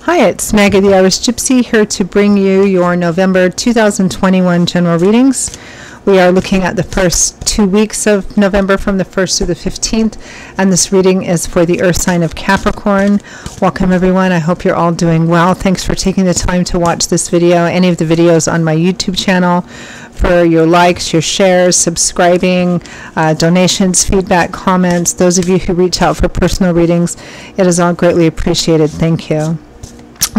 Hi, it's Maggie the Irish Gypsy here to bring you your November 2021 general readings. We are looking at the first 2 weeks of November from the 1st through the 15th, and this reading is for the earth sign of Capricorn. Welcome everyone. I hope you're all doing well. Thanks for taking the time to watch this video, any of the videos on my YouTube channel, for your likes, your shares, subscribing, donations, feedback, comments. Those of you who reach out for personal readings, it is all greatly appreciated. Thank you.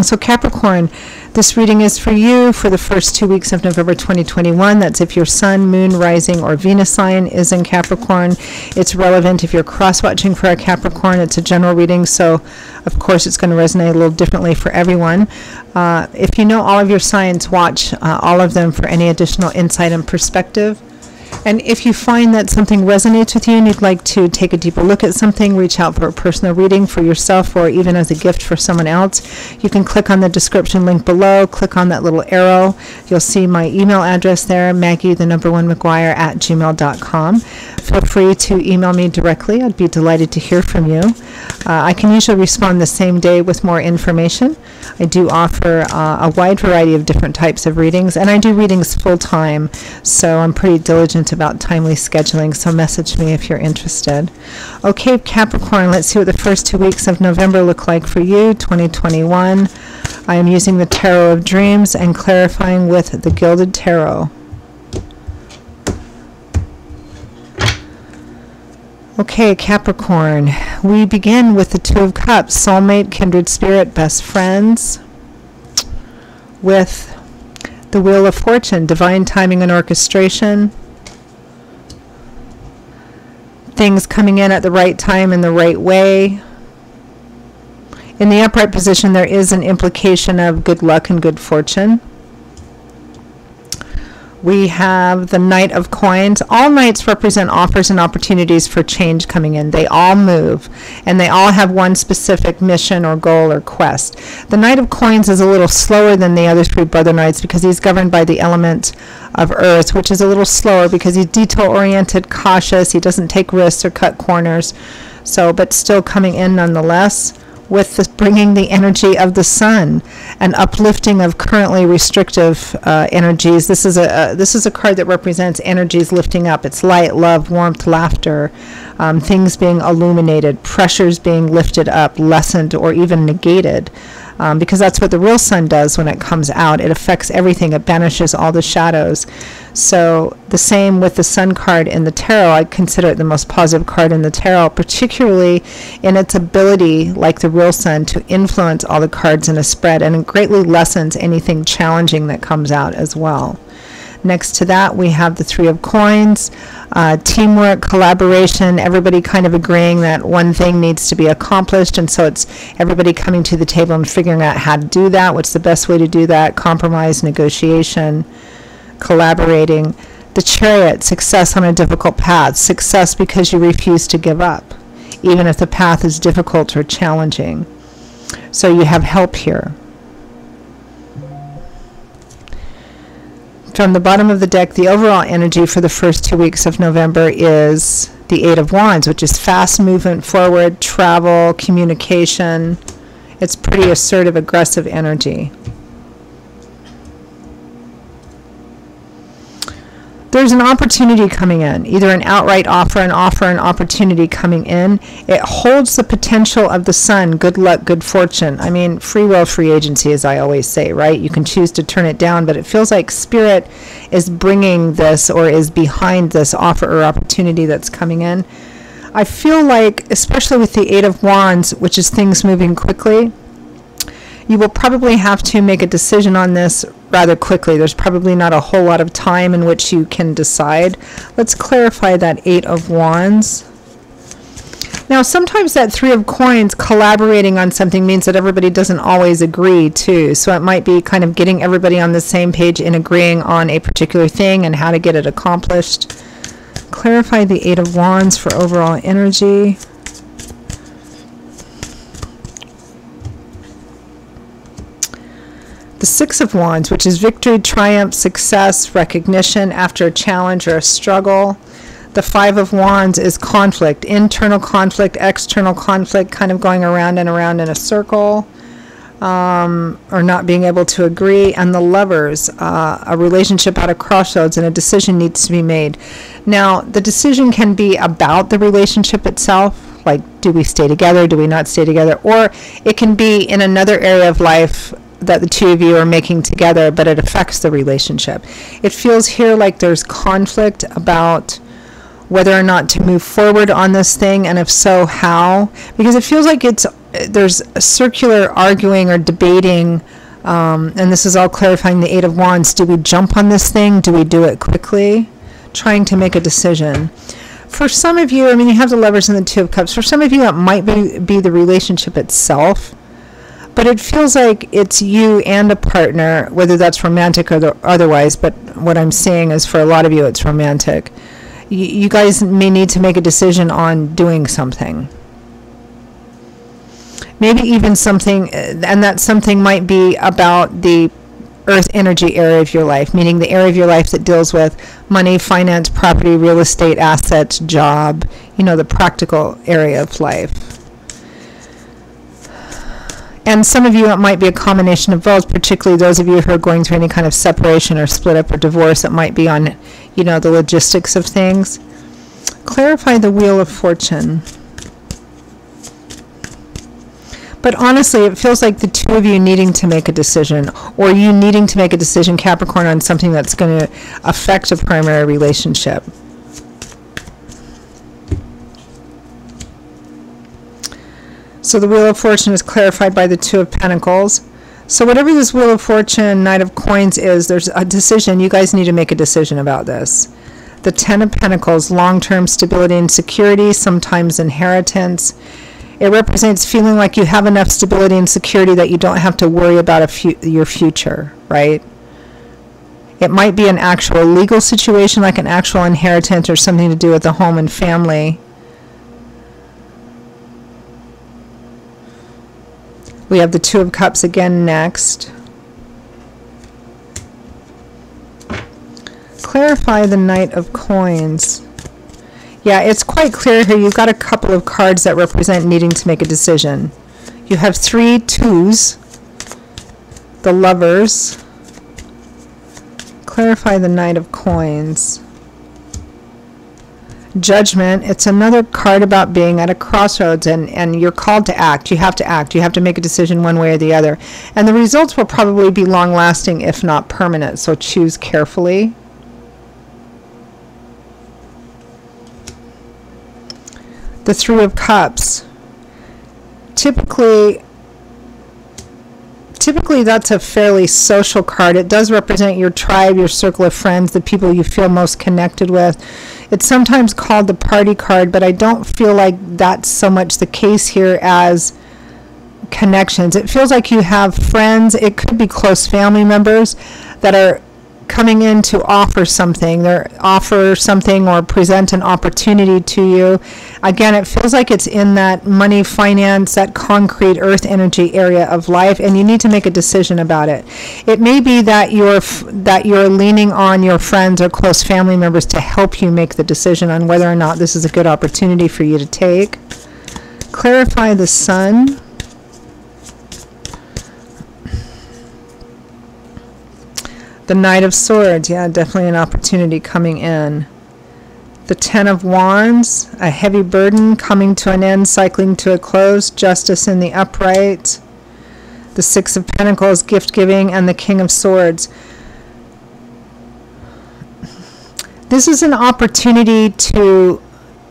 So Capricorn, this reading is for you for the first 2 weeks of November 2021. That's if your sun, moon, rising, or Venus sign is in Capricorn. It's relevant if you're cross-watching for a Capricorn. It's a general reading, so of course it's going to resonate a little differently for everyone. If you know all of your signs, watch all of them for any additional insight and perspective. And if you find that something resonates with you and you'd like to take a deeper look at something, reach out for a personal reading for yourself or even as a gift for someone else, you can click on the description link below, click on that little arrow. You'll see my email address there, maggie1mcguire@gmail.com. Feel free to email me directly. I'd be delighted to hear from you. I can usually respond the same day with more information. I do offer a wide variety of different types of readings, and I do readings full-time, so I'm pretty diligent about timely scheduling, so message me if you're interested. Okay, Capricorn, let's see what the first 2 weeks of November look like for you, 2021. I am using the Tarot of Dreams and clarifying with the Gilded Tarot. Okay, Capricorn, we begin with the Two of Cups, soulmate, kindred spirit, best friends, with the Wheel of Fortune, divine timing and orchestration, things coming in at the right time in the right way. In the upright position, there is an implication of good luck and good fortune. We have the Knight of Coins. All knights represent offers and opportunities for change coming in. They all move, and they all have one specific mission or goal or quest. The Knight of Coins is a little slower than the other three brother knights because he's governed by the element of earth, which is a little slower because he's detail-oriented, cautious. He doesn't take risks or cut corners, but still coming in nonetheless, with bringing the energy of the sun and uplifting of currently restrictive energies. This is a card that represents energies lifting up. It's light, love, warmth, laughter, things being illuminated, pressures being lifted up, lessened, or even negated. Because that's what the real sun does when it comes out. It affects everything. It banishes all the shadows. So the same with the sun card in the tarot. I consider it the most positive card in the tarot, particularly in its ability, like the real sun, to influence all the cards in a spread, and it greatly lessens anything challenging that comes out as well. Next to that, we have the Three of Coins, teamwork, collaboration, everybody kind of agreeing that one thing needs to be accomplished, and so it's everybody coming to the table and figuring out how to do that, what's the best way to do that, compromise, negotiation, collaborating. The Chariot, success on a difficult path, success because you refuse to give up, even if the path is difficult or challenging. So you have help here. From the bottom of the deck, the overall energy for the first 2 weeks of November is the Eight of Wands, which is fast movement forward, travel, communication. It's pretty assertive, aggressive energy. There's an opportunity coming in, either an outright offer, an opportunity coming in. It holds the potential of the sun, good luck, good fortune. I mean, free will, free agency, as I always say, right? You can choose to turn it down, but it feels like Spirit is bringing this or is behind this offer or opportunity that's coming in. I feel like, especially with the Eight of Wands, which is things moving quickly, you will probably have to make a decision on this rather quickly. There's probably not a whole lot of time in which you can decide. Let's clarify that Eight of Wands. Now, sometimes that Three of Coins collaborating on something means that everybody doesn't always agree too. So it might be kind of getting everybody on the same page and agreeing on a particular thing and how to get it accomplished. Clarify the Eight of Wands for overall energy. The Six of Wands, which is victory, triumph, success, recognition after a challenge or a struggle. The Five of Wands is conflict, internal conflict, external conflict, kind of going around and around in a circle. or not being able to agree, and the Lovers, a relationship at a crossroads, and a decision needs to be made. Now, the decision can be about the relationship itself, like, do we stay together, do we not stay together, or it can be in another area of life that the two of you are making together, but it affects the relationship. It feels here like there's conflict about whether or not to move forward on this thing, and if so, how, because it feels like there's a circular arguing or debating, and this is all clarifying the Eight of Wands. Do we jump on this thing? Do we do it quickly? Trying to make a decision. For some of you, I mean, you have the Lovers and the Two of Cups. For some of you, it might be the relationship itself, but it feels like it's you and a partner, whether that's romantic or otherwise, but what I'm saying is for a lot of you, it's romantic. You guys may need to make a decision on doing something. Maybe even something, and that something might be about the earth energy area of your life, meaning the area of your life that deals with money, finance, property, real estate, assets, job, the practical area of life. And some of you, it might be a combination of both, particularly those of you who are going through any kind of separation or split up or divorce. It might be on, the logistics of things. Clarify the Wheel of Fortune. But honestly, it feels like the two of you needing to make a decision, or you needing to make a decision, Capricorn, on something that's going to affect a primary relationship. So the Wheel of Fortune is clarified by the Two of Pentacles. So whatever this Wheel of Fortune, Knight of Coins is, there's a decision. You guys need to make a decision about this. The Ten of Pentacles, long-term stability and security, sometimes inheritance. It represents feeling like you have enough stability and security that you don't have to worry about your future, right? It might be an actual legal situation, like an actual inheritance or something to do with the home and family. We have the Two of Cups again next. Clarify the Knight of Coins. Yeah, it's quite clear here. You've got a couple of cards that represent needing to make a decision. You have 3 twos, the Lovers. Clarify the Knight of Coins. Judgment. It's another card about being at a crossroads, and you're called to act. You have to act. You have to make a decision one way or the other. And the results will probably be long-lasting, if not permanent, so choose carefully. The Three of Cups. Typically that's a fairly social card. It does represent your tribe, your circle of friends, the people you feel most connected with. It's sometimes called the party card, but I don't feel like that's so much the case here as connections. It feels like you have friends. It could be close family members that are coming in to offer something. They offer something or present an opportunity to you. Again, it feels like it's in that money, finance, that concrete earth energy area of life, and you need to make a decision about it. It may be that you're leaning on your friends or close family members to help you make the decision on whether or not this is a good opportunity for you to take. Clarify the Sun. The Knight of Swords, yeah, definitely an opportunity coming in. The Ten of Wands, a heavy burden coming to an end, cycling to a close, justice in the upright. The Six of Pentacles, gift giving, and the King of Swords. This is an opportunity to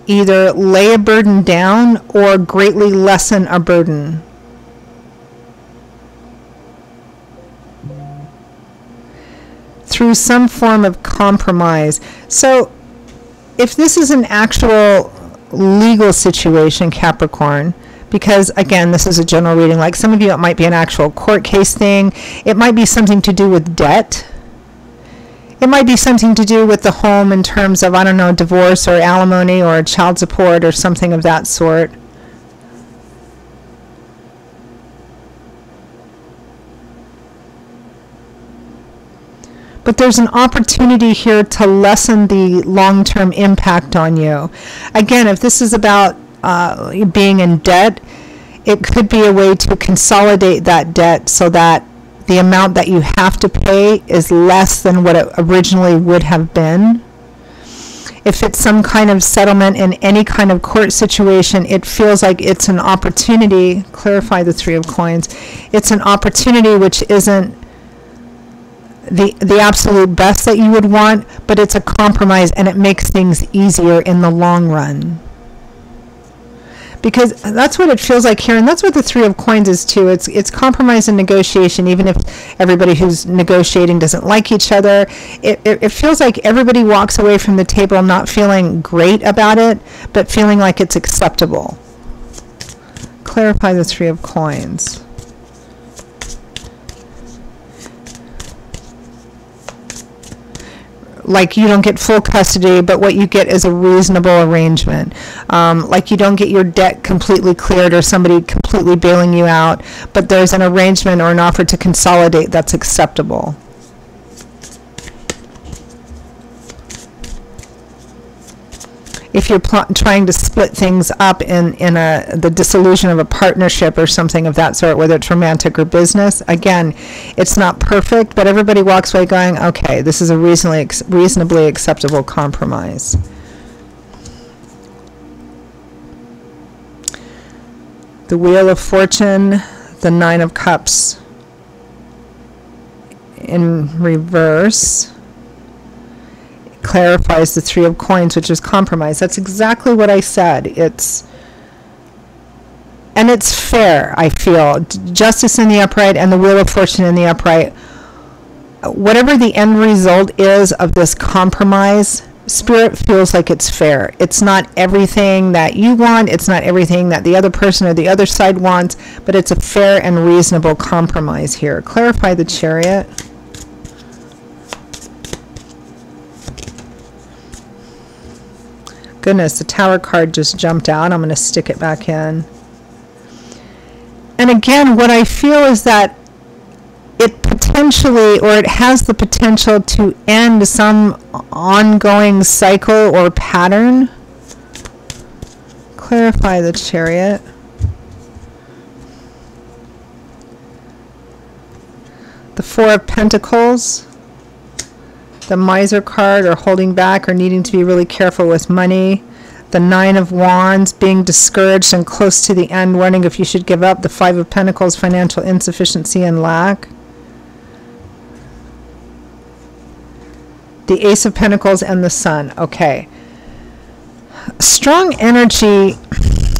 either lay a burden down or greatly lessen a burden. Through some form of compromise. So if this is an actual legal situation, Capricorn, because again, this is a general reading, like some of you, it might be an actual court case thing. It might be something to do with debt. It might be something to do with the home in terms of, I don't know, divorce or alimony or child support or something of that sort. But there's an opportunity here to lessen the long-term impact on you. Again, if this is about being in debt, it could be a way to consolidate that debt so that the amount that you have to pay is less than what it originally would have been. If it's some kind of settlement in any kind of court situation, it feels like it's an opportunity. Clarify the Three of Coins. It's an opportunity which isn't the absolute best that you would want, but it's a compromise and it makes things easier in the long run. Because that's what it feels like here, and that's what the Three of Coins is too. It's compromise and negotiation, even if everybody who's negotiating doesn't like each other. It feels like everybody walks away from the table not feeling great about it, but feeling like it's acceptable. Clarify the Three of Coins. Like you don't get full custody, but what you get is a reasonable arrangement. Like you don't get your debt completely cleared or somebody completely bailing you out, but there's an arrangement or an offer to consolidate that's acceptable. If you're trying to split things up in the dissolution of a partnership or something of that sort, whether it's romantic or business, again, it's not perfect, but everybody walks away going, okay, this is a reasonably acceptable compromise. The Wheel of Fortune, the Nine of Cups in reverse, clarifies the Three of Coins, which is compromise. That's exactly what I said. It's fair, I feel. Justice in the upright and the Wheel of Fortune in the upright. Whatever the end result is of this compromise, Spirit feels like it's fair. It's not everything that you want. It's not everything that the other person or the other side wants, but it's a fair and reasonable compromise here. Clarify the Chariot. Goodness, the Tower card just jumped out. I'm going to stick it back in. And again, what I feel is that it potentially, or it has the potential to end some ongoing cycle or pattern. Clarify the Chariot. The Four of Pentacles. The Miser card, or holding back or needing to be really careful with money. The Nine of Wands, being discouraged and close to the end, wondering if you should give up. The Five of Pentacles, financial insufficiency and lack. The Ace of Pentacles and the Sun. Okay. Strong energy.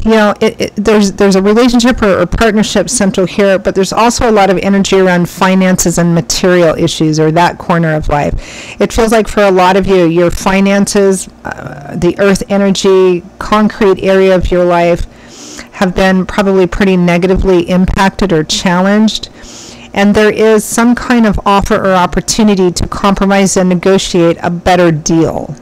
You know, there's a relationship or partnership central here, but there's also a lot of energy around finances and material issues, or that corner of life. It feels like for a lot of you, your finances, the earth energy, concrete area of your life have been probably pretty negatively impacted or challenged. And there is some kind of offer or opportunity to compromise and negotiate a better deal.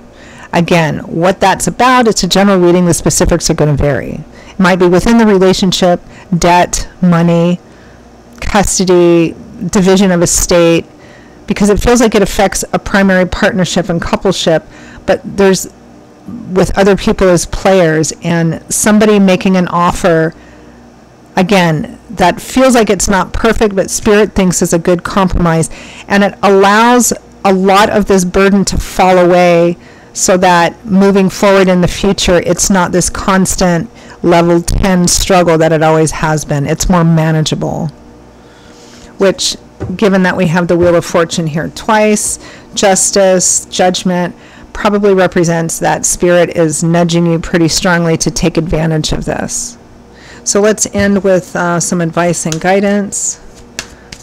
Again, what that's about, it's a general reading. The specifics are going to vary. It might be within the relationship, debt, money, custody, division of estate, because it feels like it affects a primary partnership and coupleship, but there's with other people as players, and somebody making an offer, again, that feels like it's not perfect, but Spirit thinks is a good compromise, and it allows a lot of this burden to fall away, so that moving forward in the future, it's not this constant level 10 struggle that it always has been. It's more manageable. Which, given that we have the Wheel of Fortune here twice, justice, judgment, probably represents that Spirit is nudging you pretty strongly to take advantage of this. So let's end with some advice and guidance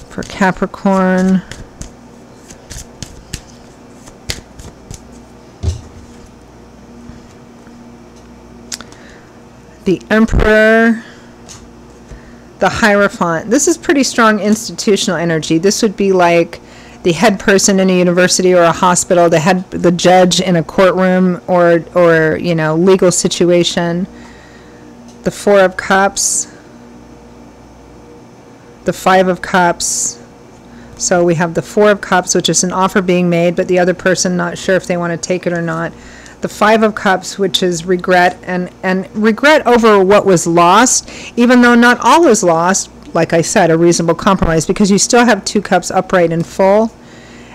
for Capricorn. The Emperor, the Hierophant. This is pretty strong institutional energy. This would be like the head person in a university or a hospital, the judge in a courtroom or you know, legal situation. The Four of Cups, the Five of Cups. So we have the Four of Cups, which is an offer being made, but the other person not sure if they want to take it or not. The Five of Cups, which is regret, and regret over what was lost, even though not all is lost. Like I said, a reasonable compromise, because you still have 2 cups upright and full.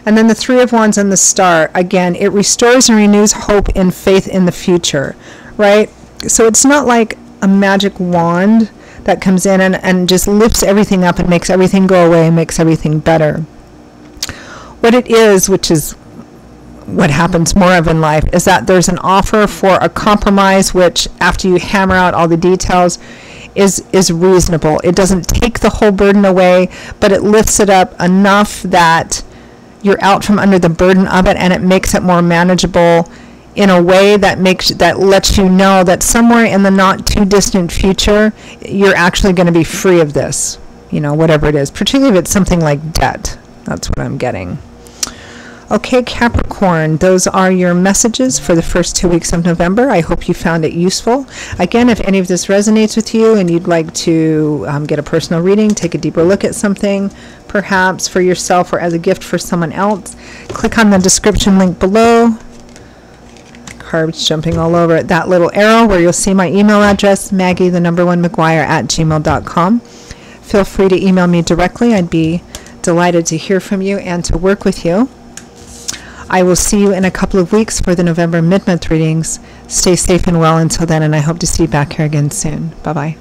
And then the Three of Wands and the Star. Again, it restores and renews hope and faith in the future, right? So it's not like a magic wand that comes in and just lifts everything up and makes everything go away and makes everything better. What it is, which is what happens more of in life, is that there's an offer for a compromise, which after you hammer out all the details is reasonable. It doesn't take the whole burden away, but it lifts it up enough that you're out from under the burden of it, and it makes it more manageable in a way that lets you know that somewhere in the not too distant future, you're actually going to be free of this, whatever it is, particularly if it's something like debt. That's what I'm getting. Okay, Capricorn, those are your messages for the first 2 weeks of November. I hope you found it useful. Again, if any of this resonates with you and you'd like to get a personal reading, take a deeper look at something, perhaps for yourself or as a gift for someone else, click on the description link below. Cards jumping all over it. That little arrow where you'll see my email address, Maggie1McGuire@gmail.com. Feel free to email me directly. I'd be delighted to hear from you and to work with you. I will see you in a couple of weeks for the November mid-month readings. Stay safe and well until then, and I hope to see you back here again soon. Bye-bye.